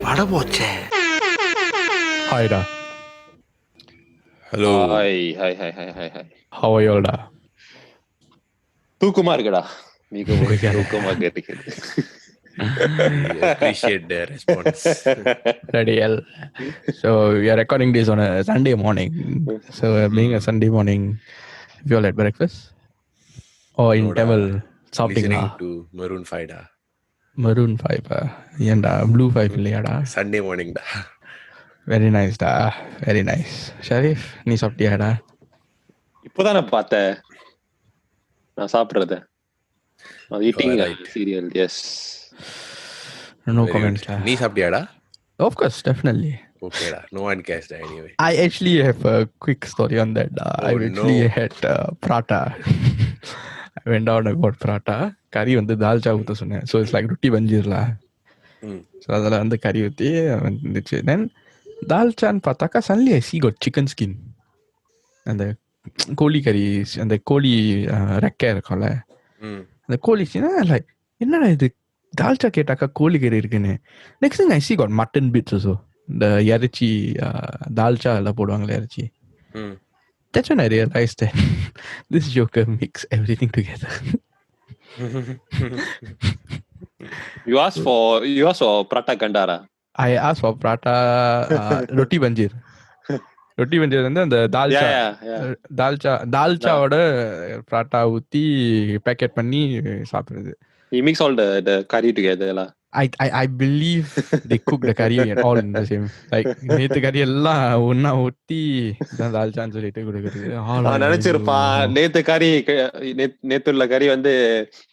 பட போச்சே. Hi da. Hello. Hi. How are you all da? தூக்கமா இருக்குடா. மிகவும் தூக்கமாக இருக்கிறது. We appreciate the response. Bloody hell. So we are recording this on a Sunday morning. So being a Sunday morning, if you all had breakfast or in No da. Tamil something Listening to Maroon 5 da. Maroon 5 ஏண்டா Blue 5 இல்லையாடா? Sunday morning da. Very nice da. Very nice. Sharif, நீ சாப்பிட்டியாடா? இப்போதான் நான் பார்த்தேன் நான் சாப்பிடுறத. Eating cereal, yes. No Very comments good. da. நீ சாப்பிட்டியாடா? Of course, definitely. Okay da. No one cares da anyway. I actually have a quick story on that. I actually had prata. I went down and bought prata. Curry வந்து தால்ச்சா ஊற்ற சொன்னேன். So it's like ரொட்டி பஞ்சீர்ல. So அதில் வந்து கறி ஊற்றி வந்துச்சு. Then தால்ச்சான்னு பார்த்தாக்கா suddenly I see got chicken skin. அந்த கோழி கறி, அந்த கோழி ரெக்கை இருக்கும்ல, அந்த கோழி சீனா லைக் என்னடா இது தால்ச்சா கேட்டாக்கா கோழி கறி இருக்குன்னு. Next thing I see got mutton bits also. இந்த இறைச்சி தால்ச்சா எல்லாம் போடுவாங்களே இறைச்சி. That's when I realized that this joker mix everything together. You asked for prata kandara. I asked for prata roti banjir. ரொட்டி பஞ்சர் வந்து அந்த தால்ச்சாவோட பராட்டா ஊத்தி பேக்கெட் பண்ணி சாப்பிடுறது. You mix all the curry together lah. I believe they cook the curry all in the same. Like நேத்து கறி எல்லாம் ஒண்ணா ஊத்தி தால்ச்சான்னு சொல்லிட்டு கொடுக்குறது. நினைச்சிருப்பான் நேத்துள்ள கறி வந்து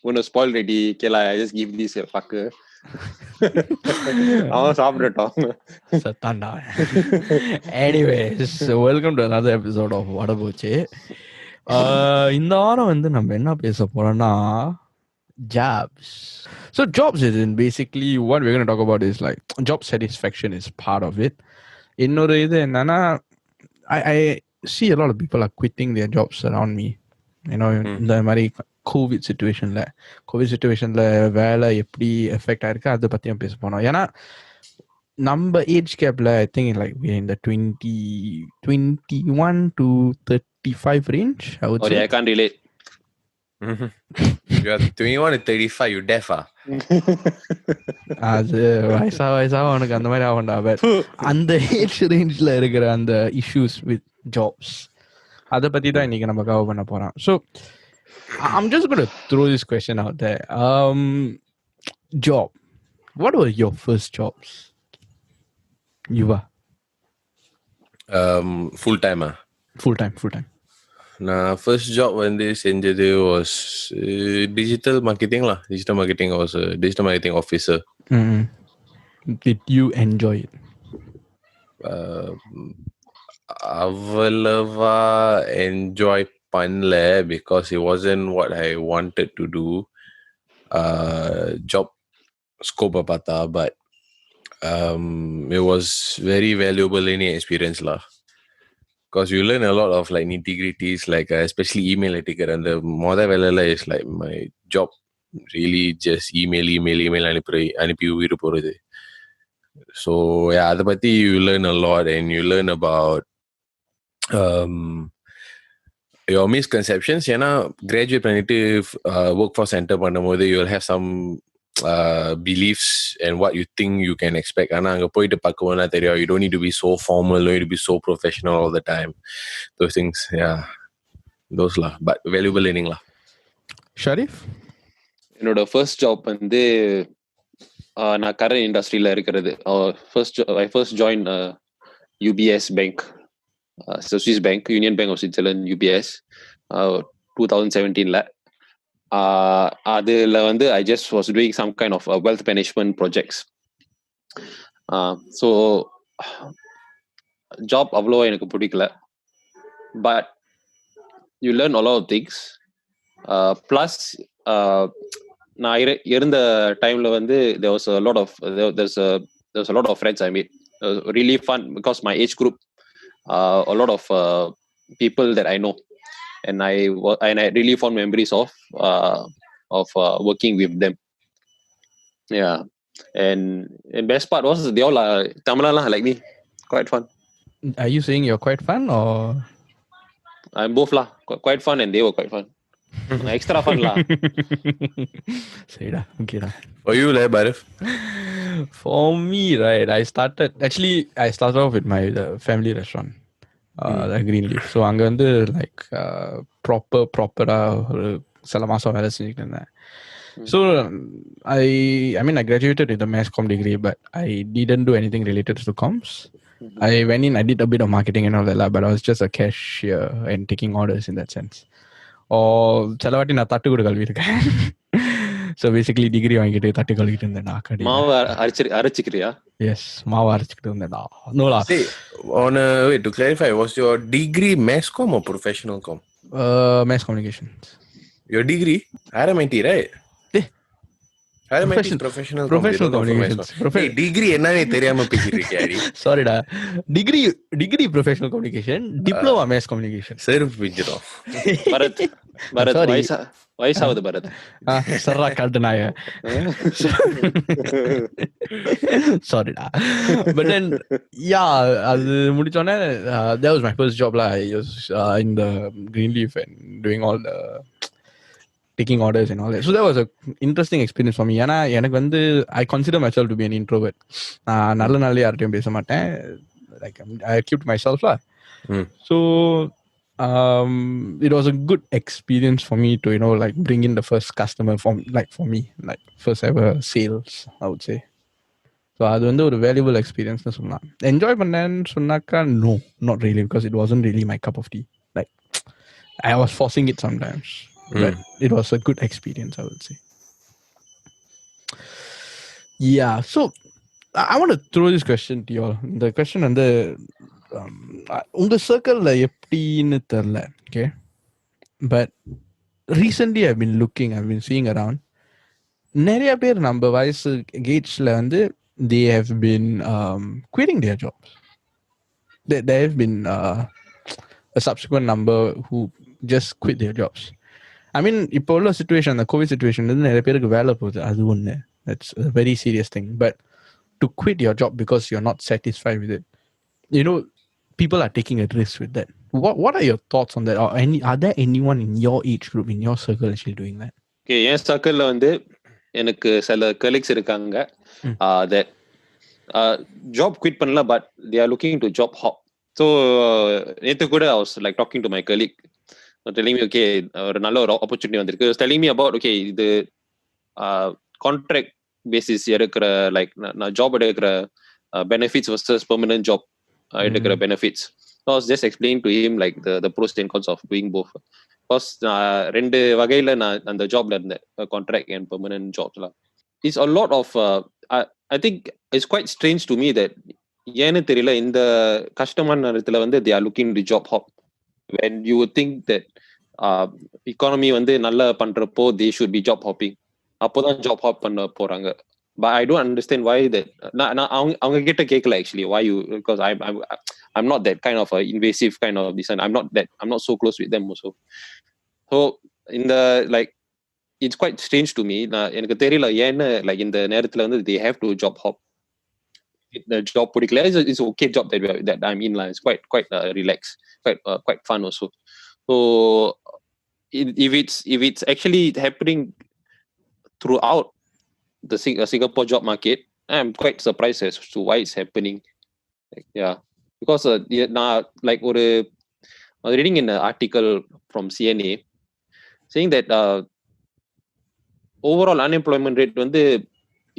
ஒன்னு ஸ்பாயில் ரெடி கேளா I just give this a fucker. அவன் சாப்பிடட்டும் சத்தாண்டா. Anyways, welcome to another episode of வட போச்சு. இந்த வாரம் வந்து நம்ம என்ன பேச போறோம்னா jobs. So jobs is basically what we're going to talk about is like job satisfaction is part of it. இன்னொரு இது என்னன்னா I see a lot of people are quitting their jobs around me. You know, இந்த மாதிரி Covid சுச்சுவேஷன்ல வேலை எப்படி effect ஆயிருக்கு அதை பத்தியும் பேச போனோம். ஏன்னா நம்ம ஏஜ் கேப்ல I think like in the 21 to 35 range. I would say. I can't relate. You are 21 to 35, you deaf அது வயசா உனக்கு அந்த மாதிரி ஆகண்டா. பட் அந்த ஏஜ் ரேஞ்ச்ல இருக்கிற அந்த இஷ்யூஸ் வித் ஜாப்ஸ் அதை பத்தி தான் இன்னைக்கு நம்ம கவர் பண்ண போறோம். So I'm just going to throw this question out there. Job. What were your first jobs? Yuva. Full time. Full time. நான் first job வந்து செஞ்சது was digital marketing lah. Digital marketing. I was a digital marketing officer. Did you enjoy it? அவ்வளவா enjoy பண்ணல because it wasn't what I wanted to do. Job scope பார்த்தா, but it was very valuable learning experience lah. Because you learn a lot of like nitty-gritties, like especially email etiquette. And the மொத வேலையில is like my job really just email அனுப்பி உயிர் போறது. So yeah, அதை பத்தி you learn a lot and you learn about your misconceptions. ஏன்னா graduate பண்ணிட்டு workforce enter பண்ணும்போது you will have some beliefs and what you think you can expect. ஆனா அங்க போயிட்டு பார்க்கும்போது தெரியும் you don't need to be so formal, you don't need to be so professional all the time. Those things, yeah, those lah, but valuable learning lah. Sharif? என்னோட first job வந்து நான் current இண்டஸ்ட்ரியில இருக்கிறது. I first joined UBS Bank, Swiss Bank, Union Bank of Switzerland, UBS, 2017ல. அதுல வந்து I just was doing some kind of wealth management projects. So job அவ்வளோ எனக்கு பிடிக்கல, but you learn a lot of things. Plus நான் இருந்த டைம்ல வந்து there was a lot of friends I made. Really fun because my age group, a lot of people that I know, and I really fond memories of of working with them. Yeah, and best part was they all are Tamil like me. Quite fun. Are you saying you're quite fun or? I'm both lah. Quite fun, and they were quite fun. Extra fun lah. Say da, okay da. For you, like Bharif? For me, right, I started off with my family restaurant, the Greenleaf. So அங்க வந்து like proper ஒரு சில மாசம் வேலை செஞ்சுட்டு இருந்தேன். So I mean I graduated with a mass comm degree, but I didn't do anything related to comms. I went in, I did a bit of marketing and all that, but I was just a cashier and taking orders in that sense. Or சில வாட்டி நான் தட்டு கூட கழுவிருக்கேன். So basically degree வாங்கிட்டு தட்டு கழுவிட்டு இருந்தேன்டா கடையில. மாவு அரைச்சிக்கிறியா? Yes, மாவு அரைச்சிக்கிட்டு இருந்தேன்டா. No lah. Say, wait, to clarify, was your degree mass comm or professional comm? Mass communications. Your degree? RMIT, right? RMIT is professional communications. Hey, degree என்னன்னே தெரியாம பேசிட்டு இருக்கியாடி. Sorry டா. Degree professional communication, diploma mass communication. செருப்பு பிஞ்சிரும். Bharat வயசாவது Bharat. சர்ரா காட்டுனாய. Sorry டா. But then அது முடிச்சோனே that was my first job lah. I was in the Greenleaf and doing all the taking orders and all that. So that was a interesting experience for me. ஏன்னா எனக்கு வந்து I consider myself to be an introvert. நான் நல்ல யார்கிட்டயும் பேச மாட்டேன். Like I keep to myself lah. So it was a good experience for me to like bring in the first customer for me like first ever sales, I would say. So அது வந்து ஒரு valuable experience னு சொல்லலாம். Enjoy பண்ணேன்னு சொன்னாக்கா no, not really, because it wasn't really my cup of tea. Like I was forcing it sometimes. But it was a good experience, I would say. Yeah, so I want to throw this question to you all. The question வந்து உங்க சர்க்கிள்ல எப்படின்னு தெரியல, okay? But recently I've been seeing around நிறைய பேர் நம்ம வயசு கேட்ஸ்ல வந்து they have been quitting their jobs. There have been a subsequent number who just quit their jobs. I mean, இப்போ உள்ள சிச்சுவேஷன், அந்த கோவிட் சிச்சுவேஷன் வந்து நிறைய பேருக்கு வேலை போகுது, அது ஒன்று. That's a very serious thing. But to quit your job because you're not satisfied with it, people are taking a risk with that. What are your thoughts on that? Or are there anyone in your age group, in your circle actually doing that? Okay, என் சர்க்கிள்ல வந்து எனக்கு சில colleagues இருக்காங்க that job quit பண்ணல, but they are looking to job hop. So நேத்து கூட I was like talking to my colleague, telling me, okay, ஒரு நல்ல ஒரு opportunity வந்திருக்கு. Telling me about, okay, இது contract basis எடுக்கிற like நான் job எடுக்கிற benefits versus permanent job எடுக்கிற benefits. So I was just explaining to him like the pros and cons of doing both. Because ரெண்டு வகையில நான் அந்த ஜாப்ல இருந்தேன், contract and permanent jobs lah. It's a lot of I think it's quite strange to me that ஏன்னு தெரியல, இந்த கஷ்டமான நேரத்துல வந்து they are looking to job hop. When you would think that economy வந்து நல்லா பண்றப்போ they should be job hopping, அப்போதான் job hop பண்ண போறாங்க. But I don't understand why that. நான் அவங்க கிட்ட கேட்கல actually why you, because I'm not that kind of a invasive kind of design. I'm not so close with them also. So in the like it's quite strange to me. எனக்கு தெரியல ஏன்னு like இந்த நேரத்துல வந்து they have to job hop. The job particular is okay job that I'm in lah. It's quite relaxed, quite fun also. So if it's actually happening throughout the Singapore job market, I'm quite surprised as to why it's happening. Like, yeah, because like I was reading in an article from CNA saying that overall unemployment rate வந்து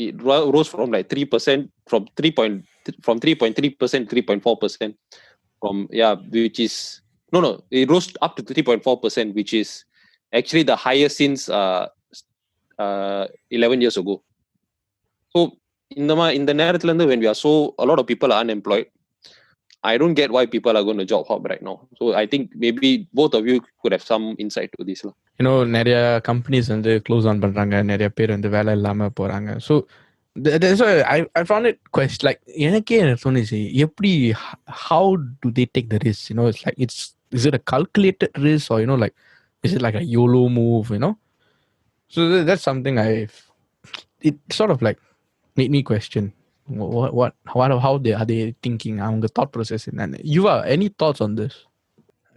it rose from like 3% from 3.3% 3.4% from which is it rose up to 3.4%, which is actually the highest since 11 years ago. So in the நேரத்துல இருந்து when we are a lot of people are unemployed, I don't get why people are going to job hop right now. So I think maybe both of you could have some insight to this lah. நிறைய companies வந்து close on பண்றாங்க, நிறைய பேர் வந்து வேலை இல்லாம போறாங்க. So that's why I found it like எனக்கே தோணுச்சு, எப்படி how do they take the risk? It's like is it a calculated risk or like is it like a YOLO move? So that's something it sort of like made me question how are they thinking? அவங்க thought process என்னன்னு. Yuva, any thoughts on this?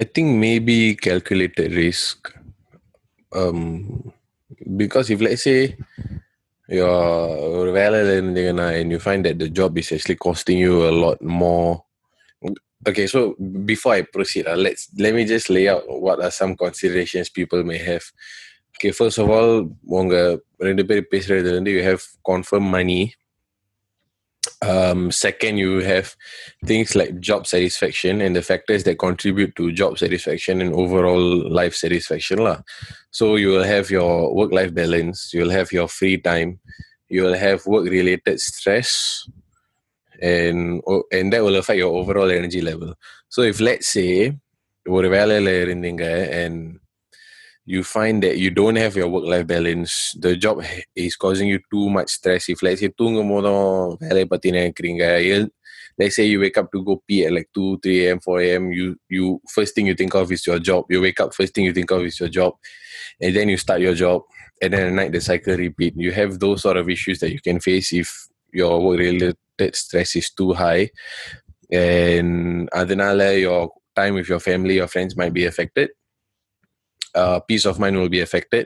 I think maybe calculated risk. Because if let's say you're வேலையில இருந்தீங்கன்னா and you find that the job is actually costing you a lot more. Okay, so before I proceed, let me just lay out what are some considerations people may have. Okay, first of all, உங்க ரெண்டு பேர் பேசுறதுல இருந்து you have confirmed money. Second, you have things like job satisfaction and the factors that contribute to job satisfaction and overall life satisfaction lah. So you will have your work-life balance, you will have your free time, you will have work-related stress, and that will affect your overall energy level. So if let's say ஒரு வேலையில இருந்தீங்க and you find that you don't have your work-life balance, the job is causing you too much stress. If let's say தூங்கும் போதும் வேலையை பத்தி நினைக்கிறீங்க, let's say you wake up to go pee at like 2, 3 a.m., 4 a.m., you first thing you think of is your job. You wake up, first thing you think of is your job, and then you start your job, and then at night the cycle repeat. You have those sort of issues that you can face if your work-related stress is too high, and அதனால your time with your family, your friends might be affected. Peace of mind will be affected.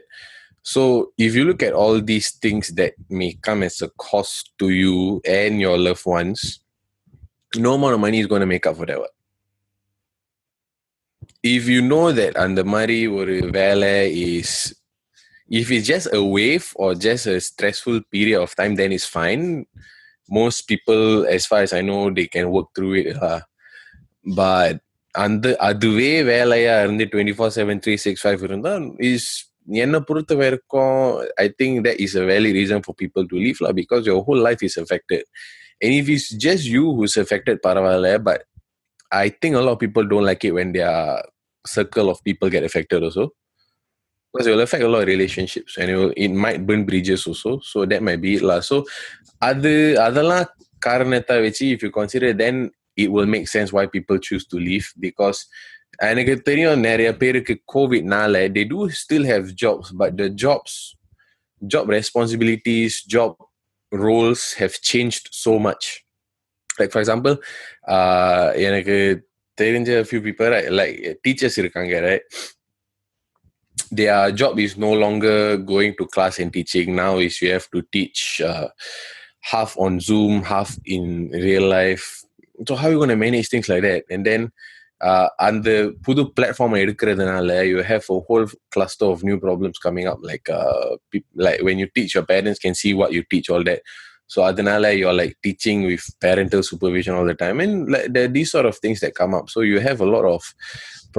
So if you look at all these things that may come as a cost to you and your loved ones, no amount of money is going to make up for that. If you know that அந்த மாதிரி ஒரு வேலை is, if it's just a wave or just a stressful period of time, then it's fine. Most people, as far as I know, they can work through it. But அதுவே வேலையா இருந்து 24/7 365 இருந்தா is என்ன பொறுத்த வரைக்கும் I think that is a valid reason for people to leave lah, because your whole life is affected. And if it's just you who's affected, பரவாயில்லை. But I think a lot of people don't like it when their circle of people get affected also, because it will affect a lot of relationships and it might burn bridges also. So that might be it lah. So அதெல்லாம் காரணத்தை வச்சு if you consider, then it will make sense why people choose to leave. Because எனக்கு தெரியும் நிறைய பேருக்கு கோவிட்னால they do still have jobs, but the job responsibilities, job roles have changed so much. Like for example, எனக்கு தெரிஞ்ச few people, right, like teachers இருக்காங்க, right, their job is no longer going to class and teaching. Now is you have to teach half on Zoom, half in real life. So how are you going to manage things like that? And then அந்த புது பிளாட்ஃபார்மை எடுக்கிறதுனால you have a whole cluster of new problems coming up, like when you teach, your parents can see what you teach, all that. So அதனால you're like teaching with parental supervision all the time, and like there are these sort of things that come up. So you have a lot of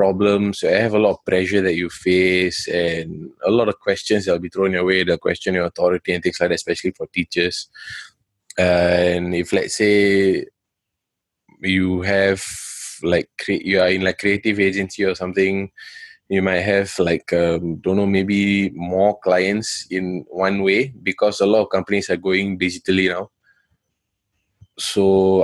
problems, you have a lot of pressure that you face, and a lot of questions that will be thrown your way, the question your authority and things like that, especially for teachers. And if let's say you have like you are in like creative agency or something, you might have like don't know, maybe more clients in one way, because a lot of companies are going digitally now. So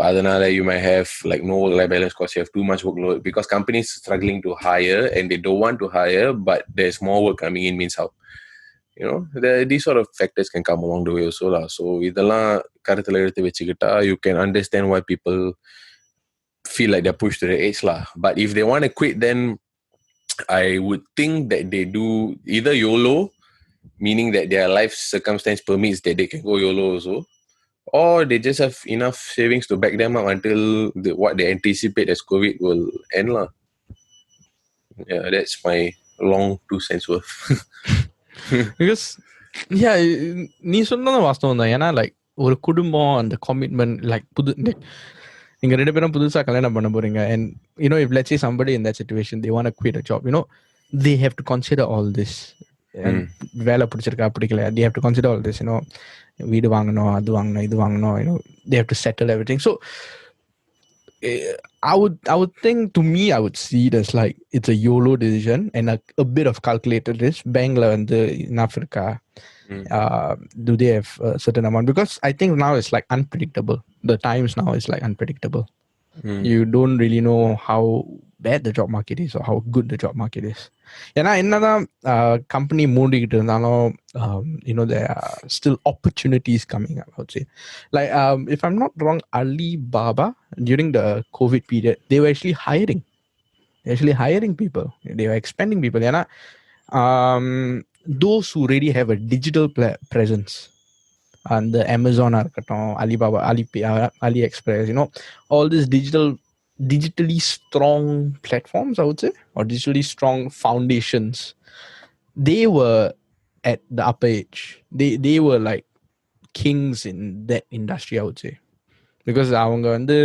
adanala you might have like no work-life balance because you have too much workload, because companies struggling to hire and they don't want to hire, but there's more work coming in, means how, you know, these sort of factors can come along the way also lah. So இதெல்லாம் கருத்துல எடுத்து வச்சுக்கிட்டா you can understand why people feel like they're pushed to the edge lah. But if they want to quit, then I would think that they do either YOLO, meaning that their life circumstance permits that they can go YOLO also, or they just have enough savings to back them up until what they anticipate as COVID will end lah. Yeah, that's my long 2 cents worth. Because yeah, நீ சொன்னது வாஸ்தவம் தான். ஏன்னா like ஒரு குடும்பம், அந்த commitment, like நீங்க ரெண்டு பேரும் புதுசா கல்யாணம் பண்ண போறீங்க, and you know, if let's say somebody in that situation they want to quit a job, you know, they have to consider all this. வேலை பிடிச்சிருக்கா பிடிக்கல, they have to consider all this, you know, வீடு வாங்கணும், அது வாங்கணும், இது வாங்கணும், you know, they have to settle everything. So I would think, to me, I would see it as like it's a YOLO decision and a bit of calculated risk. Bankla and in Africa, do they have a certain amount? Because I think now it's like unpredictable. The times now is like unpredictable. You don't really know how bad the job market is or how good the job market is. ஏன்னா என்னதான் company மூடிக்கிட்டு இருந்தாலும் there are still opportunities coming up, I would say. Like if I'm not wrong, Alibaba during the COVID period, they were actually hiring people. They were expanding people. ஏன்னா those who really have a digital presence, and the Amazon இருக்கட்டும், Alibaba, Alipay, AliExpress, all these digitally strong platforms, I would say, or digitally strong foundations, they were at the upper edge. They were like kings in that industry, I would say, because அவங்க வந்து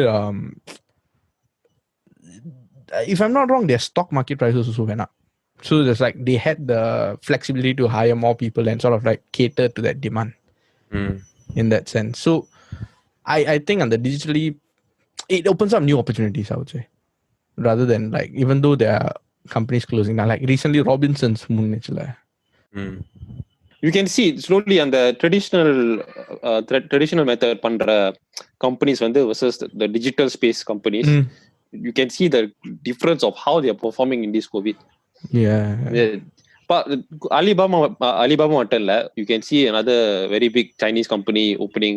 if I'm not wrong, their stock market prices also went up. So there's like they had the flexibility to hire more people and sort of like cater to that demand in that sense. So I think on the digitally, it opens up new opportunities, I would say, rather than like, even though there are companies closing down, like recently Robinsons முன்னிச்சுல. You can see slowly on the traditional method பண்ற companies versus the digital space companies. You can see the difference of how they are performing in this COVID. Yeah. But Alibaba மட்டும் இல்ல, you can see another very big Chinese company opening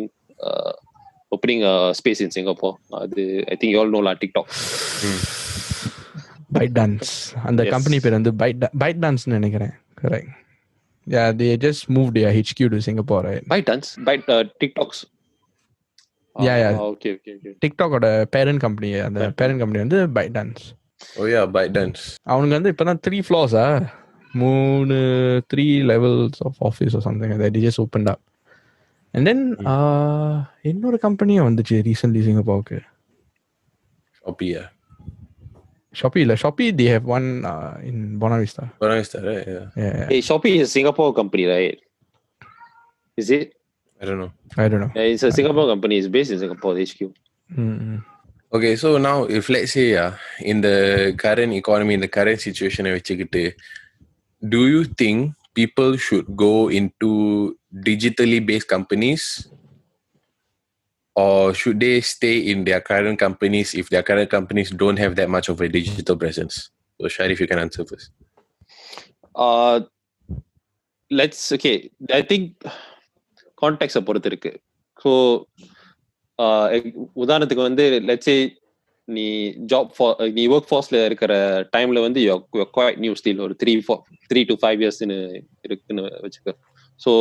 a space in Singapore. I think you all know TikTok. ByteDance. And the company பேர் வந்து ByteDance நினைக்கிறேன். Correct. Yeah, they just moved their HQ to Singapore, right? ByteDance? TikTok's. Yeah. Okay. TikTok ஓட parent company, அந்த parent company வந்து ByteDance. Oh yeah, ByteDance. அவனுக்கு வந்து இப்பதான் 3 floors 3 levels of office or something like that. They just opened up. And then இன்னொரு கம்பெனியும் வந்துச்சு recently சிங்கப்பூருக்கு. Shopee இல்ல, Shopee they have one in Buona Vista, right? Yeah. Hey, Shopee is a Singapore company, right? Is it? I don't know. Yeah, it's a Singapore company. It's based in Singapore, HQ. Okay, so now if let's say in the current economy, in the current situation, do you think people should go into digitally based companies, or should they stay in their current companies if their current companies don't have that much of a digital presence? So Sharif, you can answer first. I think context பொறுத்து இருக்கு. So உதாரணத்துக்கு let's say நீ work ஃபோர்ஸ்ல இருக்கிற டைம்ல you're quite new still, ஒரு 3 to 5 years இருக்குன்னு வச்சுக்க. So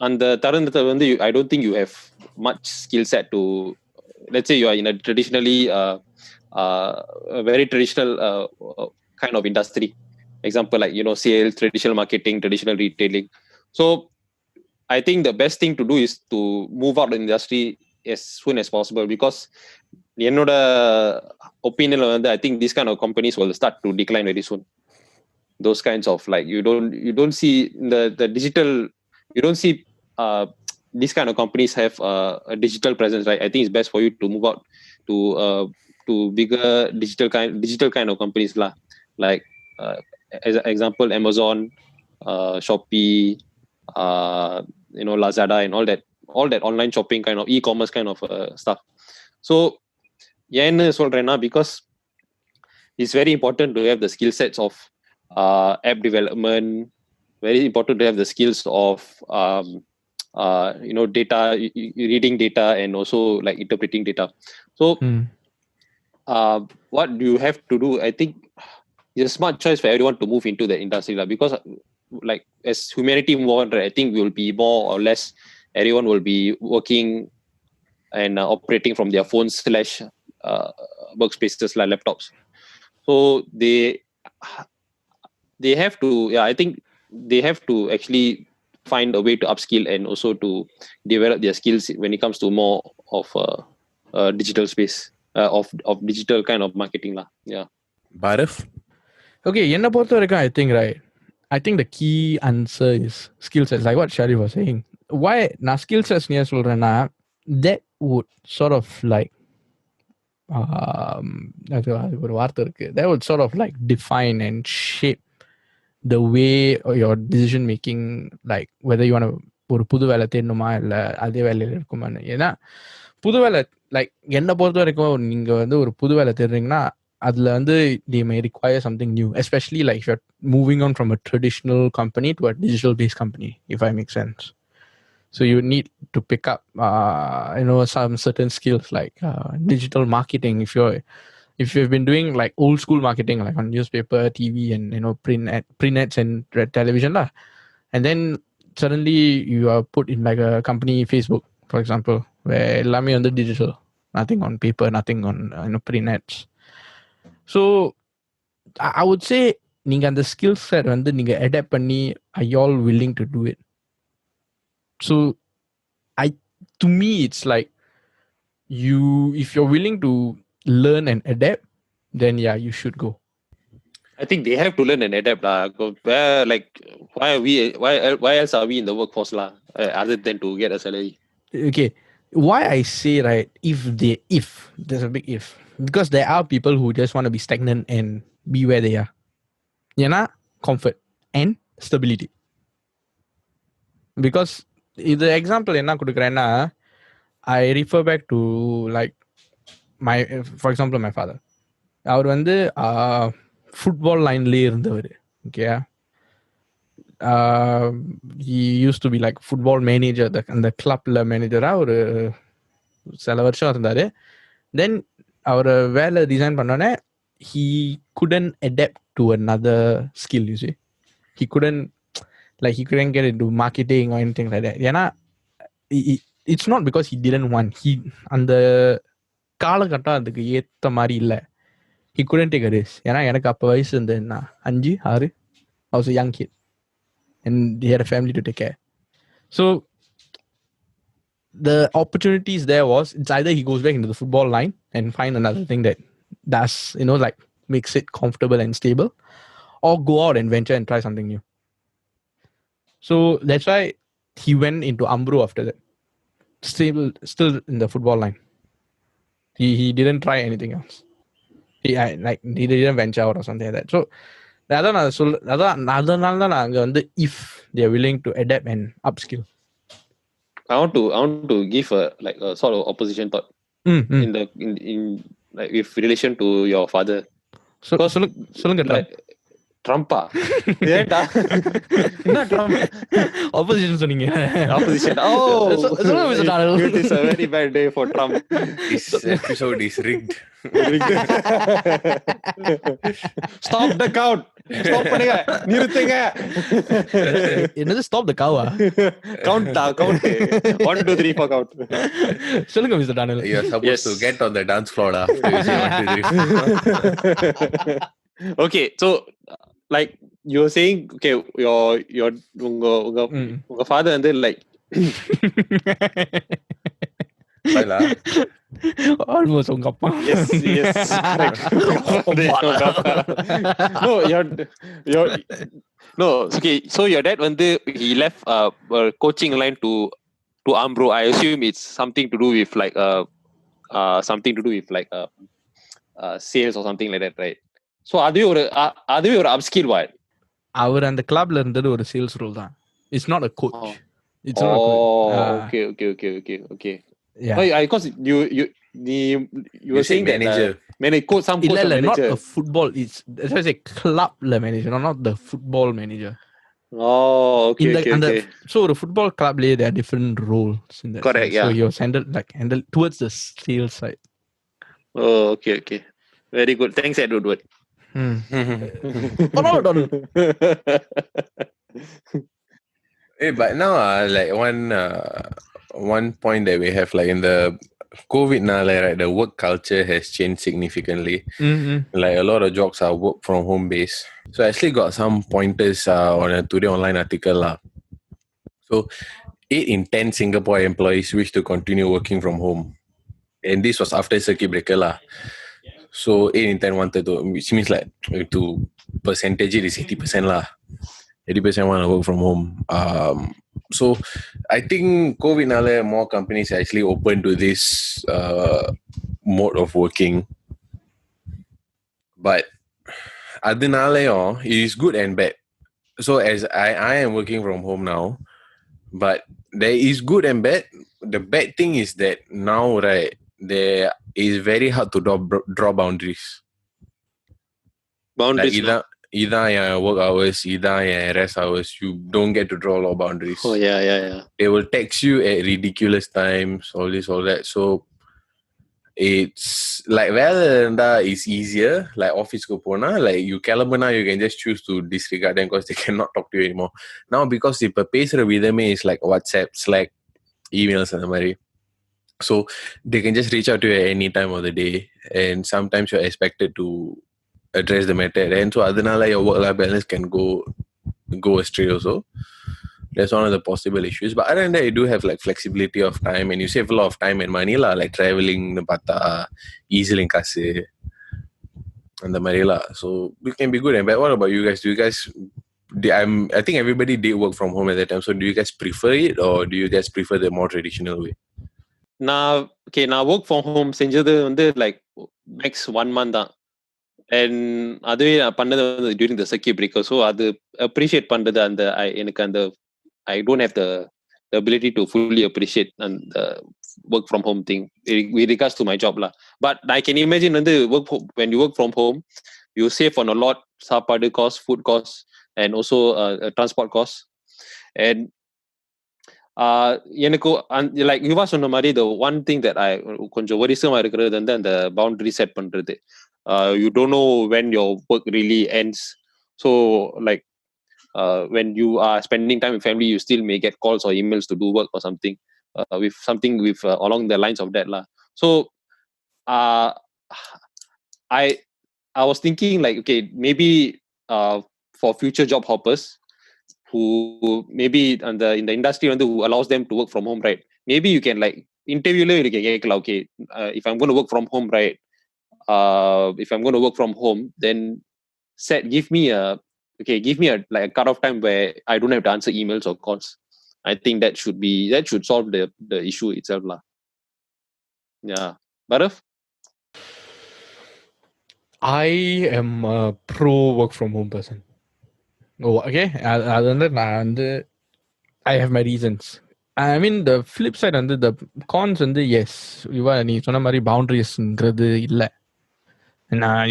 அந்த தருணத்தை I don't think you have much skill set to, let's say you are in a traditionally a very traditional kind of industry, example like sales, traditional marketing, traditional retailing. So I think the best thing to do is to move out of the industry as soon as possible, because என்னோட opinion I think these kind of companies will start to decline very soon. Those kinds of like you don't see the digital, you don't see these kind of companies have a digital presence, right? I think it's best for you to move out to bigger digital kind of companies lah, like as an example Amazon, Shopee, Lazada and all that online shopping kind of e-commerce kind of stuff. So ஏன்னு சொல்றேன்னா, because it's very important to have the skill sets of app development, very important to have the skills of data, reading data and also like interpreting data. So what do you have to do? I think it's a smart choice for everyone to move into the industry because like as humanity move on, I think we will be more or less everyone will be working and operating from their phones / workspaces like laptops. So they have to, I think they have to actually find a way to upskill and also to develop their skills when it comes to more of digital space, of digital kind of marketing lah. Yeah. Bharaf? Okay, என்னை பொறுத்த வரைக்கும் I think the key answer is skill sets, like what Sharif was saying. Why நான் skill sets நீ சொல்றேன்னா, that would sort of like ஒரு வார்த்தை இருக்கு, that would sort of like define and shape the way your decision making, like whether you want to ஒரு புது வேலை தேடணுமா இல்லை அதே வேலையில் இருக்குமான்னு. ஏன்னா புது வேலை லைக் என்னை பொறுத்த வரைக்கும் நீங்க வந்து ஒரு புது வேலை தேடுறீங்கன்னா அதுல வந்து they may require something new, especially like if you're moving on from a traditional company to a digital based company, if I make sense. So you need to pick up some certain skills like digital marketing. If you've been doing like old school marketing like on newspaper, TV, and print ads and television lah, and then suddenly you are put in like a company, Facebook for example, where எல்லாமே வந்து digital, nothing on paper, nothing on print ads. So I would say நீங்க அந்த skill set வந்து நீங்க adapt பண்ணி are you all willing to do it? So to me it's like if you're willing to learn and adapt, then yeah, you should go. I think they have to learn and adapt lah. Where like why else are we in the workforce lah? Other than to get a salary. Okay, why I say right, if there's a big if, because there are people who just want to be stagnant and be where they are. Comfort and stability. Because the example என்ன கொடுக்குறேன்னா I refer back to like for example my father. அவர் வந்து football லைன்லேயே இருந்தவர். Okay, he used to be like football manager, அந்த கிளப்ல மேனேஜராக ஒரு சில வருஷம் இருந்தார். தென் அவர் வேலை ரிசைன் பண்ணோடனே he couldn't adapt to another skill, you see. He couldn't get into marketing or anything like that. ஏன்னா it's not because he didn't want, அந்த காலகட்டம் அதுக்கு ஏற்ற மாதிரி இல்லை. He couldn't take a risk. ஏன்னா எனக்கு அப்போ வயசு இருந்ததுன்னா 5-6, I was a young kid and he had a family to take care. So the opportunities there was, it's either he goes back into the football line and find another thing that does like makes it comfortable and stable, or go out and venture and try something new. So that's why he went into Umbro after that, still in the football line. He didn't try anything else. He didn't venture out or something like that. So அதனால தான் நான் அங்க வந்து if they are willing to adapt and upskill. I want to give a sort of opposition thought in like with relation to your father. சொல்லுங்க. ட்ரம்பா? ஏண்டா என்ன Trump? Opposition சொன்னீங்க. Opposition. It is a very bad day for Trump. This episode is rigged. Stop the count. Stop பண்ணுங்க, நிறுத்துங்க. என்னது stop the cow? Count 1 2 3 4 count. சொல்லுங்க mister டானல். You are supposed to get on the dance floor after you say 1 2 3. Okay, so like you were saying, okay, your unga father and then like almost unga appa. Yes correct. No, okay, so your dad when he left coaching line to Umbro. I assume it's something to do with like sales or something like that, right? So அதுவே ஒரு upskill what? அவர் அந்த கிளப்ல இருந்தது ஒரு sales role தான். It's not a coach. It's not a coach. Okay. Yeah. Because you were saying that manager coach, some coach or manager. Not a football. It's a club manager, not the football manager. Oh, okay. So a football club there are different roles in that. Correct, yeah. So you're handled towards the sales side. Oh, okay. Very good. Thanks, Edward. Hey, but now like one point that we have like in the COVID now, right, the work culture has changed significantly. Like a lot of jobs are work from home based. So I actually got some pointers on a Today Online article lah. So 8 in 10 Singapore employees wish to continue working from home, and this was after circuit breaker lah. So 8 in 10 wanted to, which means like to percentage it is 80% lah. 80% want to work from home. So I think COVID nale more companies are actually open to this mode of working. But adinale it is good and bad. So as I am working from home now, but there is good and bad. the bad thing is that now, right, there is very hard to draw boundaries. Like Boundaries. இதான் என் work hours, இதான் என் rest hours. You don't get to draw a lot of boundaries. Oh yeah. They will text you at ridiculous times, all this, all that. So it's like is easier. Like office go pona, like you கிளம்புனா you can just choose to disregard them because they cannot talk to you anymore. Now because இப்ப பேசுற விதமே is like WhatsApp, Slack, emails and the மாதிரி. So they can just reach out to you at any time of the day, and sometimes you're expected to address the matter, and so adhanala your work-life balance can go astray also. That's one of the possible issues. But other than that, you do have like flexibility of time, and you save a lot of time and money lah, like traveling, pata, easily kasu, and the marila. So it can be good and bad. What about you guys? Do you guys? I think everybody did work from home at that time. So do you guys prefer it, or do you guys prefer the more traditional way? நான் work from home செஞ்சது வந்து like max 1 month தான். And அதுவே நான் பண்ணது வந்து during the circuit breaker. So அது appreciate பண்றது அந்த எனக்கு அந்த I don't have the ability to fully appreciate and the work from home thing with regards to my job lah. But I can imagine வந்து when you work from home, you save on a lot சாப்பாடு cost, food cost, and also transport cost. And எனக்கு like யுவா சொன்ன மாதிரி the one thing that I கொஞ்சம் worrisome இருக்கிறது வந்து அந்த boundary set பண்றது. You don't know when your work really ends. So like when you are spending time with family, you still may get calls or emails to do work or something with along the lines of that lah. So I was thinking like, okay, maybe for future job hoppers who maybe in the industry who allows them to work from home, right? Maybe you can like interview you can get okay, if I'm going to work from home, right? If I'm going to work from home, then give me a like a cut-off time where I don't have to answer emails or calls. I think that should solve the issue itself lah. Yeah, Barav? I am a pro work from home person. Oh, okay. I have my reasons. I mean, the flip side and the cons and yes, நீ சொன்ன மாதிரி பவுண்டரிஸ்ங்கிறது இல்லை. நான்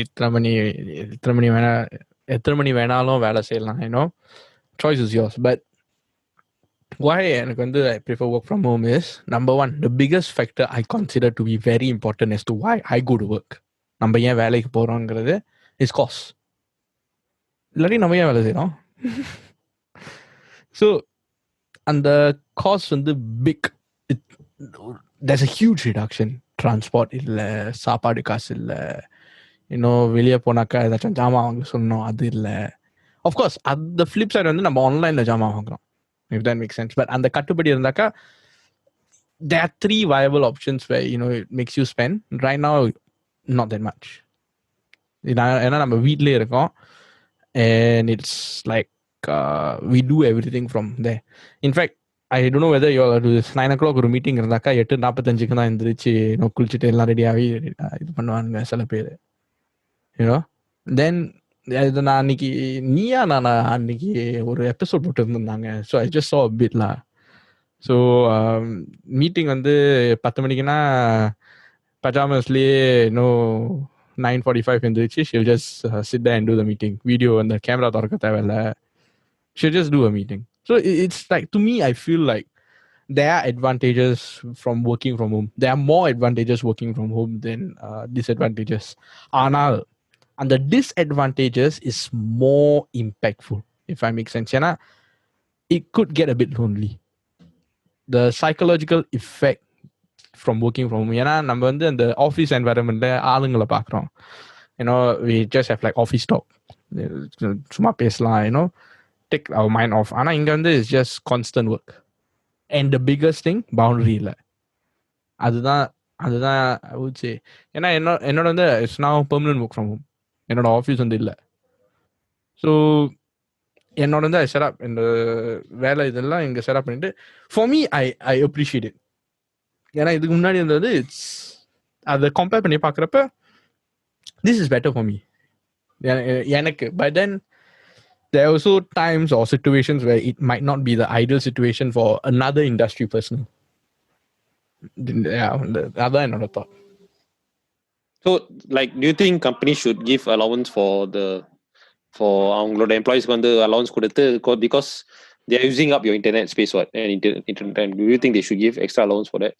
எத்தனை மணி வேணாலும் வேலை செய்யலாம், choice is yours. But why எனக்கு I prefer work from home is, number one, the biggest factor I consider to be very important as to why I go to work. நம்ம ஏன் வேலைக்கு போறோங்கிறது is cost. இல்லாட்டி நம்ம ஏன் வேலை செய்யறோம்? So அந்த cost big. There's a huge reduction. Transport இல்லை, சாப்பாடு காசு இல்லை, வெளியே போனாக்கா ஏதாச்சும் ஜாமான் வாங்க சொன்னோம், அது இல்லை. ஆஃப்கோர்ஸ் அந்த ஃபிளிப் சைடு நம்ம ஆன்லைனில் ஜாமான் வாங்குறோம், if that makes sense. But அந்த கட்டுப்படி இருந்தாக்கா there are 3 viable options where it makes you spend. Right now not that much. ஏன்னா நம்ம வீட்டிலே இருக்கோம், and it's like we do everything from there. In fact, I don't know whether you all do this. 9 o'clock ஒரு meeting இருந்தாக்கா 8:45 தான் எந்திரிச்சு குளிச்சுட்டு எல்லாம் ரெடியாகி இது பண்ணுவாங்க சில பேர். Then நான் அன்னைக்கு நானா அன்னைக்கு ஒரு எபிசோட் போட்டு இருந்திருந்தாங்க. So I just saw a bit lah. So meeting 10 மணிக்குன்னா பஜாமஸ்லேயே 9:45 எந்திரிச்சு she'll just sit there and do the meeting. Video அந்த கேமரா திறக்க தேவையில்லை, she'll just do a meeting. So it's like, to me, I feel like there are advantages from working from home. There are more advantages working from home than disadvantages. And the disadvantages is more impactful, if I make sense. It could get a bit lonely. The psychological effect from working from home. நம்ம அந்த office என்வாயரன்மெண்ட்ல ஆளுங்களை பார்க்குறோம். We just have like office talk. சும்மா பேசலாம், take our mind off. ஆனா இங்க it's just constant work. And the biggest thing, boundary இல்லை. அதுதான் I would say. ஏன்னா என்னோட it's now permanent work from home. என்னோட ஆஃபீஸ் இல்லை. ஸோ என்னோட I set up இந்த வேலை இதெல்லாம் இங்கே செட் அப் பண்ணிட்டு, for me I appreciate it. ஏன்னா இதுக்கு முன்னாடி இருந்தது அதை கம்பேர் பண்ணி பார்க்குறப்ப this is better for me எனக்கு. But then there are also times or situations where it might not be the ideal situation for another industry person. Yeah, அதான் என்னோட thought. So, like, do you think companies should give allowance for அவங்களோட எம்ப்ளாயிஸ்க்கு வந்து allowance கொடுத்து because they are using up your internet space, what? And internet. Do you think they should give extra allowance for that?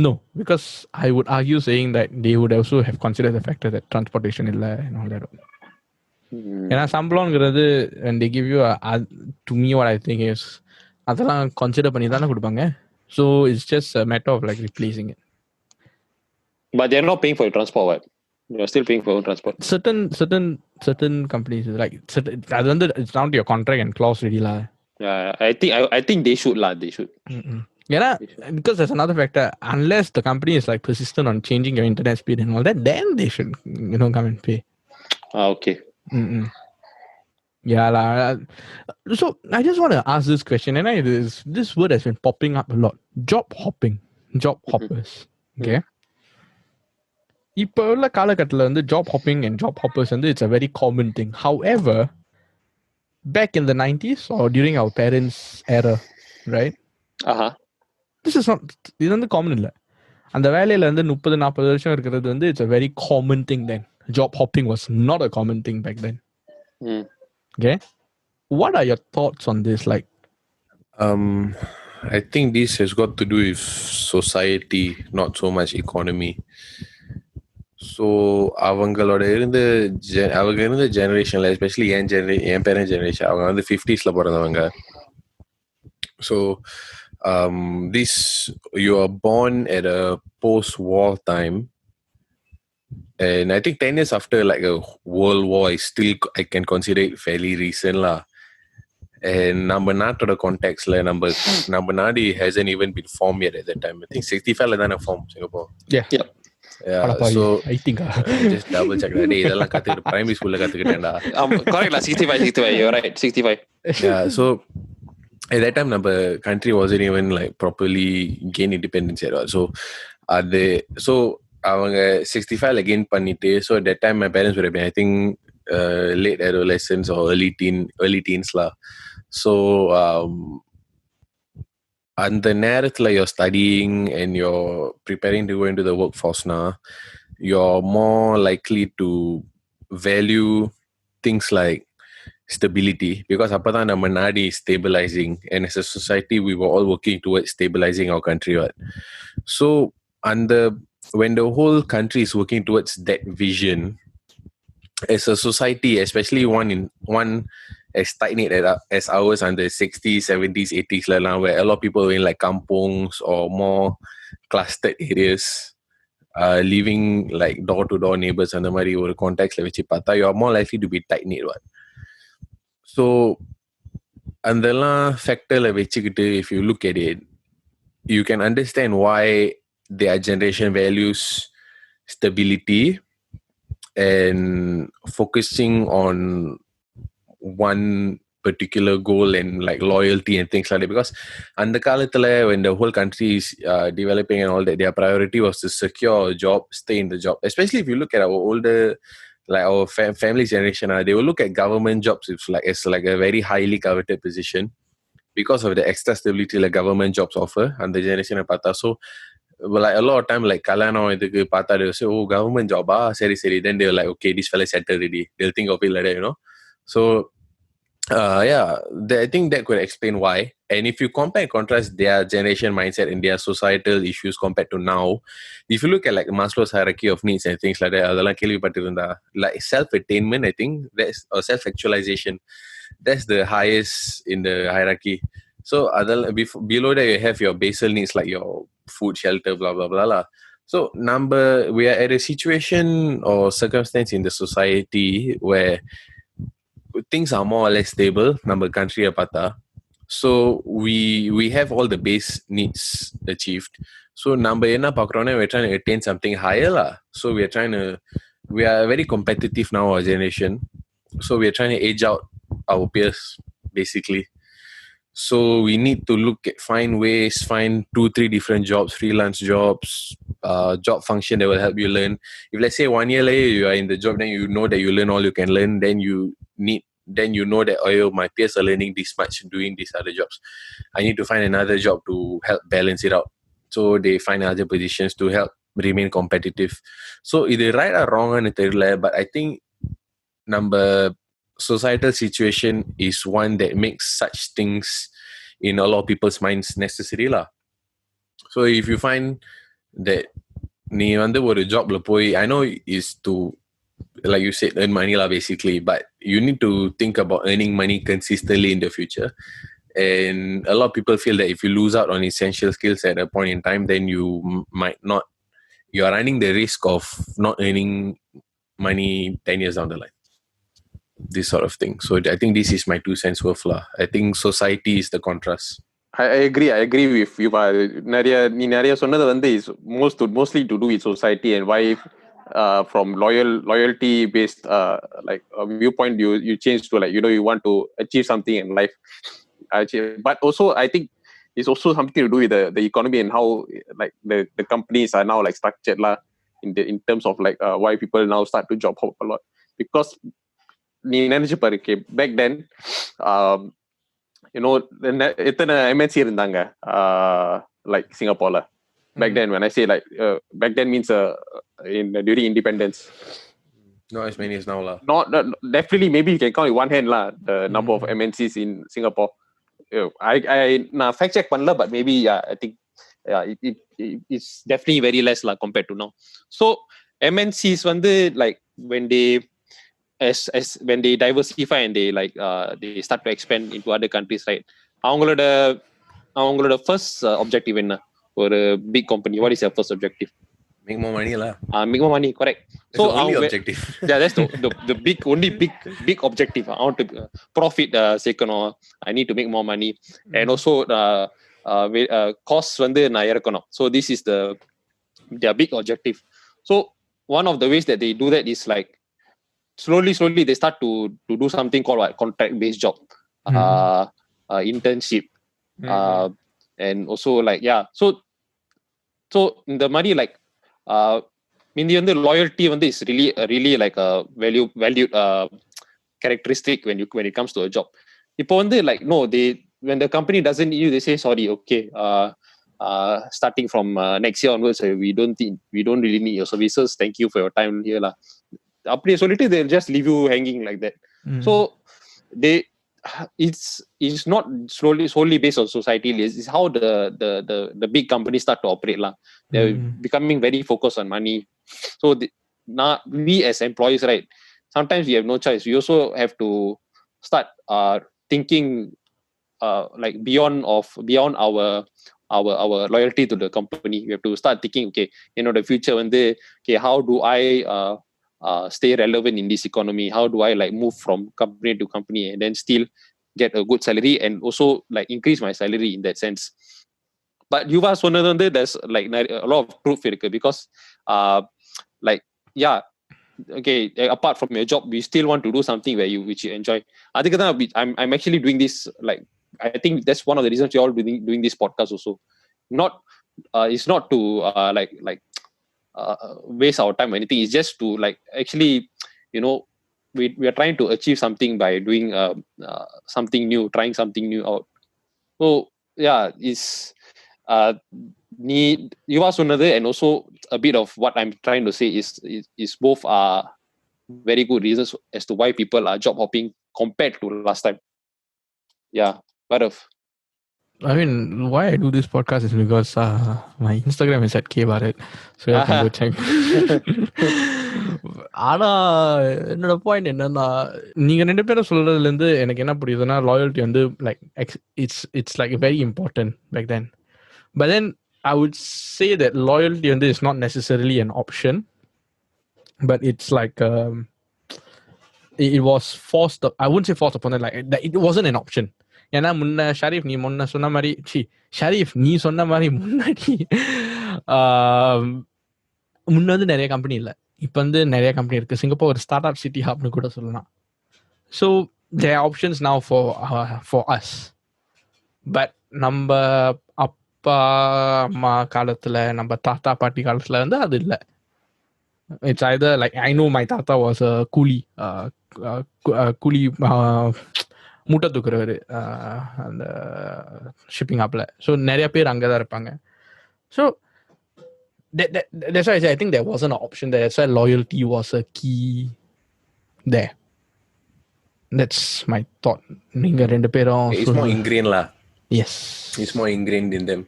No, because I would argue saying that they would also have considered the factor that transportation இல்ல and all that. ஏன்னா சம்பளம்ங்கிறது when they give you to me what I think is அதெல்லாம் consider பண்ணி தானே கொடுப்பாங்க. So it's just a matter of like replacing it. But they're not paying for your transport, what? You're still paying for your transport. Certain companies like அது வந்து it's down to your contract and clause really lah. Yeah, I think they should lah. They should. Yeah, because there's another factor. Unless the company is like persistent on changing your internet speed and all that, then they should come and pay. Okay. Yeah lah. So I just want to ask this question, and this word has been popping up a lot. Job hopping, job hoppers. Okay. இப்போ உள்ள காலகட்டத்தில் வந்து job hopping and job hoppers வந்து it's a very common thing. However, back in the 90s or during our parents' era, right? This is not, இது வந்து common இல்லை. அந்த வேலையில வந்து 30-40 வருஷம் இருக்கிறது வந்து it's a very common thing then. Job hopping was not a common thing back then. Okay. What are your thoughts on this? Like, I think this has got to do with society, not so much economy. So அவங்க இருந்த ஜெனரேஷன்ல especially என் parent generation அவங்க வந்து 50s பிறந்தவங்க. So this you are born at a post-war time, and I think 10 years after like a world war is still I can consider it fairly recent lah. And நம்ம நாட்டோட கான்டெக்ட்ல நம்ம நாடு hasn't even been formed yet at that time. I think 65 தான form Singapore. Yeah. Yeah, so I think just double check that. இதெல்லாம் கத்துக்கிட்டு primary schoolல கத்துக்கிட்டேன்டா. Correct lah, 65. You're right, 65. Yeah, so at that time our country wasn't even like properly gain independence yet. So அவங்க 65 again பண்ணிட்டு, so at that time my parents would have been I think late adolescents or early teens lah. So அந்த நேரத்துல you're studying and you're preparing to go into the workforce now, you're more likely to value things like stability, because அப்பதான் நம்ம நாடு is stabilizing, and as a society we were all working towards stabilizing our country, right? So when the whole country is working towards that vision, as a society, especially one as tight-knit as ours under 60s, 70s, 80s lah, where a lot of people were in like kampongs or more clustered areas, living like door-to-door neighbors and the mari or context la vechi paatha, you are more likely to be tight-knit, right? So andala factor la vechikittu, if you look at it, you can understand why their generation values stability and focusing on one particular goal and like loyalty and things like that, because அந்த காலத்துல when the whole country is developing and all that, their priority was to secure a job, stay in the job. Especially if you look at our older, like our family generation, they will look at government jobs as like a very highly coveted position because of the extra stability like government jobs offer. And the generation பார்த்தா, so like a lot of time like கல்யாணம் இதுக்கு பார்த்தா they will say, oh, government job சரி, then they were like, okay, this fella settled already. They'll think of it like that, you know. So I think that could explain why. And if you compare and contrast their generation mindset and their societal issues compared to now, if you look at like Maslow's hierarchy of needs and things like that, அதெல்லாம் கேள்விப்பட்டிருந்தா, like self-attainment, I think that's, or self-actualization, that's the highest in the hierarchy. So below that you have your basal needs like your food, shelter, blah blah blah lah. So we are at a situation or circumstance in the society where things are more or less stable, number country apata. So we have all the base needs achieved. So number enna pakrona, we're trying to attain something higher lah. So we are very competitive now, our generation. So we are trying to age out our peers basically. So we need to find 2-3 different jobs, freelance jobs, job function that will help you learn. If let's say 1 year later you are in the job, then you know that you learn all you can learn, then you know that, oh, my peers are learning this much doing these other jobs. I need to find another job to help balance it out. So they find other positions to help remain competitive. So either right or wrong anu theriyala, but I think number societal situation is one that makes such things in a lot of people's minds necessary lah. So if you find that நீ வந்து ஒரு ஜாப்ல போய், I know is to, like you said, earn money lah basically, but you need to think about earning money consistently in the future. And a lot of people feel that if you lose out on essential skills at a point in time, then you might not, you are running the risk of not earning money 10 years down the line. This sort of thing. So I think this is my 2 cents worth lah. I think society is the contrast. I agree with you. நீ நிறைய சொன்னது வந்து is mostly to do with society and why from loyalty based like viewpoint you change to, like, you know, you want to achieve something in life. But also I think it's also something to do with the economy and how, like, the companies are now like structured lah in terms of like why people now start to job hop a lot. Because நீ நினைச்சு பாரு, back then you know, எத்தனை MNC இருந்தாங்க like Singapore back then. When I say like back then means during independence, Not as many as now lah. not definitely, maybe you can count with one hand lah the number of MNCs in Singapore. I fact check பண்ணல, but maybe I think it's definitely very less lah compared to now. So MNCs வந்து like when they when they diversify and they like they start to expand into other countries, right? அவங்களோட first objective என்ன? ஒரு big company, what is their first objective? Make more money lah. Make more money, correct. That's the only objective. Yeah, that's the only big objective. I want to profit second, or I need to make more money, and also costs வந்து நான் இறக்கணும். So this is their big objective. So one of the ways that they do that is like slowly they start to do something called what, contract based job, internship, and also like so the money like in the end the loyalty வந்து is really like a valued characteristic when it comes to a job. இப்போ வந்து like no, when the company doesn't need you, they say sorry, okay, starting from next year onwards, we don't really need your services, thank you for your time here lah. அப்படியே சொல்லிட்டு they'll just leave you hanging like that. So it's not solely based on society. It's how the big companies start to operate lah. They're becoming very focused on money. So we as employees, right, sometimes we have no choice. We also have to start thinking like beyond our loyalty to the company. We have to start thinking, okay, you know, the future when okay, how do I stay relevant in this economy? How do I like move from company to company and then still get a good salary and also like increase my salary in that sense? But Yuva சொன்னது வந்து there's like a lot of proof இருக்கு, because like okay, apart from your job, you still want to do something which you enjoy. அதுக்கு தான் I'm actually doing this, like I think that's one of the reasons you're all doing this podcast also. It's not to like waste our time or anything. It's just to like actually, you know, we are trying to achieve something by doing something new, trying something new out. So yeah, it's Yuva சொன்னது and also a bit of what I'm trying to say is both are very good reasons as to why people are job hopping compared to last time. Yeah, but I mean, why I do this podcast is because my Instagram is at kbarat, so you can go check. ஆனா என்னோட point என்னன்னா, நீங்க 2 பேரும் சொல்றதுல இருந்து எனக்கு என்ன புரியுதுன்னா, loyalty வந்து like it's like very important back then. But then I would say that loyalty வந்து is not necessarily an option, but it's like it was forced. I wouldn't say forced upon it, like it wasn't an option. ஏன்னா ஷரீஃப் நீ சொன்ன மாதிரி முன்னாடி வந்து நிறைய company இல்லை, இப்போ வந்து நிறைய கம்பெனி இருக்கு. சிங்கப்பூர் ஒரு ஸ்டார்ட் அப் சிட்டி ஹப்னு கூட சொல்லலாம். So there options now for us. But நம்ம அப்பா அம்மா காலத்துல, நம்ம தாத்தா பாட்டி காலத்துல வந்து அது இல்லை. It's Hyder like I know my தாத்தா வாஸ் அ கூலி மூட்டை தூக்குறவர் அந்த ஷிப்பிங் ஆப்பில். ஸோ நிறைய பேர் அங்கே தான் இருப்பாங்க. So that's why I say I think there wasn't an option there. That's why loyalty was a key there. That's my thought. நீங்க ரெண்டு பேரும் It's more ingrained lah. Yes. It's more ingrained in them.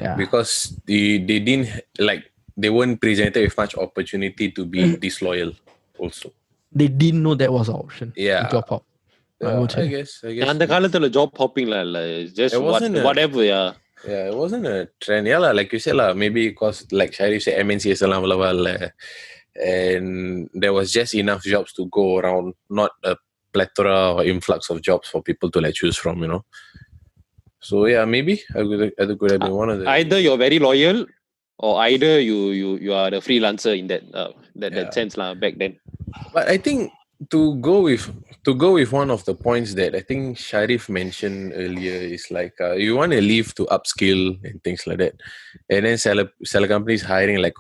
Yeah. Because they didn't like they weren't presented with much opportunity to be disloyal also. They didn't know that was an option. Yeah. Job hop. I guess. அந்த காலத்துல job hopping la இல்ல. Just It wasn't whatever, yeah. Yeah, it wasn't a trend. Yeah, lah, like you said, lah, maybe because like Sharif said, MNCs and there was just enough jobs to go around, not a plethora or influx of jobs for people to like choose from, you know. So yeah, maybe I could have been one of the. Either you're very loyal, or either you are the freelancer in that sense lah back then. But I think to go with one of the points that I think Sharif mentioned earlier is like you want to leave to upskill and things like that, and then seller companies hiring like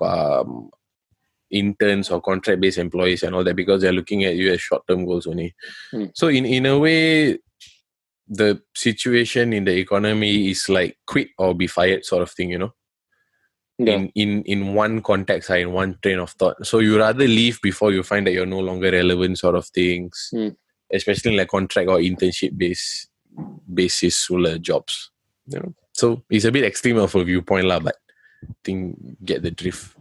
interns or contract-based employees and all that because they're looking at you as short-term goals only. So in a way, the situation in the economy is like quit or be fired sort of thing, you know. Yeah. In one context, in one train of thought. So you rather leave before you find that you're no longer relevant sort of things, especially in like contract or internship basis jobs, you know. So it's a bit extreme of a viewpoint lah, but I think get the drift.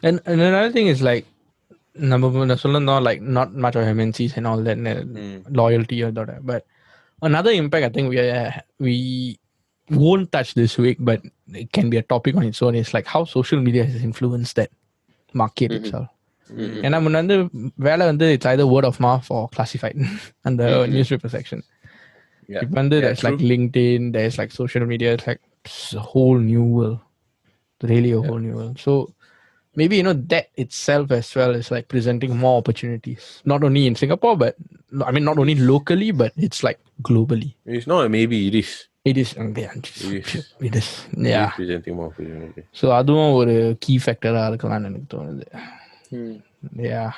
And another thing is like like not much of MNCs and all that loyalty or that, but another impact I think we won't touch this week, but it can be a topic on its own. Is like how social media has influenced that market itself. And I'm it's either word of mouth or classified and the newspaper section. Yeah. There's like LinkedIn, there's like social media, it's like a whole new world. Really a whole new world. So maybe, you know, that itself as well is like presenting more opportunities. Not only in Singapore, but I mean not only locally, but it's like globally. It's not maybe it is. It is. It is. Yeah. Presenting more opportunity. So அதுவும் ஒரு key factor இருக்கலாம்னு எனக்கு தோணுது. Yeah.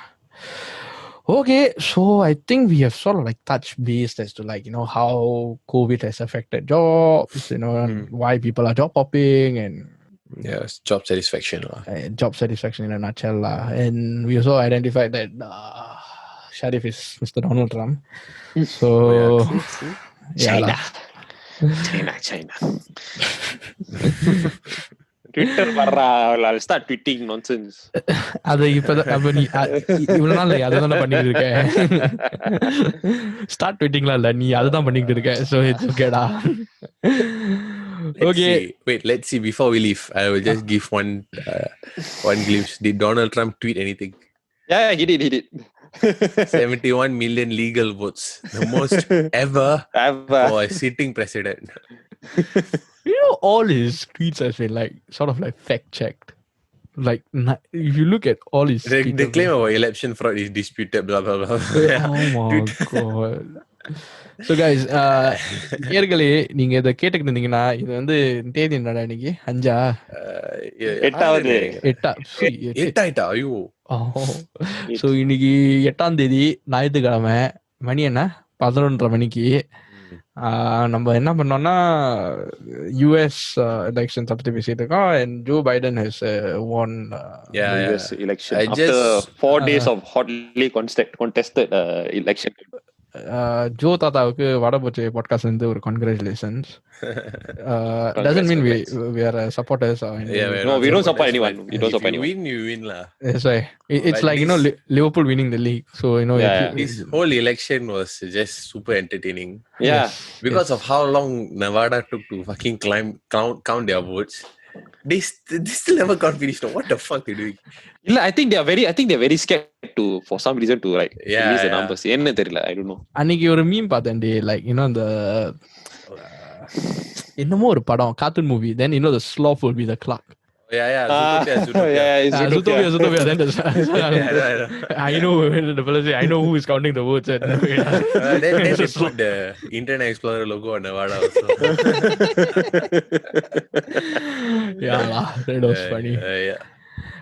Okay, so I think we have sort of like touched base as to like, you know, how COVID has affected jobs, you know, why people are job hopping and it's job satisfaction. Job satisfaction in a nutshell. And we also identified that Sharif is Mr. Donald Trump. So, China. Twitter I'll start tweeting nonsense. அது இப்பதான் நீ இவ்வளவு நாள் அதான் பண்ணிட்டு இருக்க. Start ட்வீட்டிங்லாம் இல்ல, நீ அதுதான் பண்ணிட்டு இருக்க. So it's okayடா. Okay. Let's see. Before we leave, I will just give one glimpse. Did Donald Trump tweet anything? Yeah, he did. 71 million legal votes. The most ever for a sitting president. You know, all his tweets have been like sort of like fact checked. Like if you look at all his the claim about election fraud is disputed, blah blah blah. Oh my god. So guys, நேயர்களே நீங்க இத கேட்டுக்கிட்டு இருந்தீங்கன்னா இது வந்து தேதி என்னடா இன்னைக்கு 8 ஐயோ. So இன்னைக்கு 8ஆம் தேதி ஞாயிற்றுக்கிழமை, மணி என்ன 11:30 மணிக்கு நம்ம என்ன பண்ணோம்னா US elections பத்தி பேசிட்டு இருக்கோம். And Joe Biden has won US election after 4 days of hotly contested election. Joe தாத்தாவுக்கு வடபோச்சு பாட்காஸ்ட்ல இருந்து ஒரு congratulations. Doesn't mean we are supporters or anything. No, we don't support anyone. We don't support anyone. You win lah. That's why it's like, you know, Liverpool winning the league. So, you know, this whole election was just super entertaining. Yeah, because of how long Nevada took to fucking count their votes. They still never got finished. What the fuck they doing? I think they're very scared to, for some reason, to like release the numbers. என்ன தெரியல, I don't know. அன்னைக்கு ஒரு meme பார்த்தேன், like, you know, the என்னமோ ஒரு படம் cartoon movie, then you know the sloth will be the clock. Zootopia. Zootopia. Then I know the fellow say, I know who is counting the votes. Then they put the Internet Explorer logo on Nevada also. That was funny.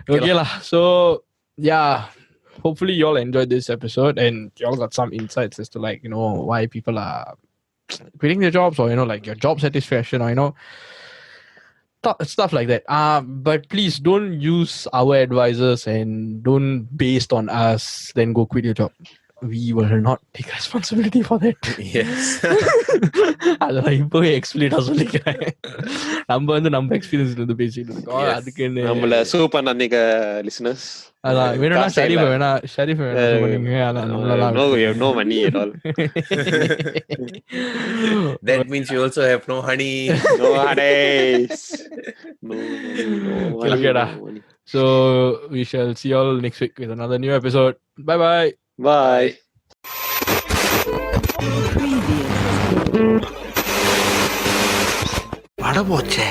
Okay lah. So yeah, hopefully you all enjoyed this episode and you all got some insights as to, like, you know, why people are quitting their jobs, or, you know, like your job satisfaction, or, you know, stuff like that. But please don't use our advisors and don't based on us then go quit your job. We will not take responsibility for that. Yes. அதெல்லாம் இப்பவே எக்ஸ்பிளிட்டா சொல்லிக்கிறேன். நம்ம எக்ஸ்பீரியன்ஸ்ல இருந்து பேசிட்டு இருக்கோம். Yes. அதுக்குன்னு நம்மள சூ பண்ண அன்னைக்கு லிசனர்ஸ் அதான் வேணும்னா காசே இல்ல. ஷரீஃப் வேணா சொன்னீங்க. அதான் நம்மளெல்லாம் no money at all. That means you also have no honey. No holidays. No money, Okay, da. no money. So we shall see you all next week with another new episode. Bye bye. Bye. பட போச்சே.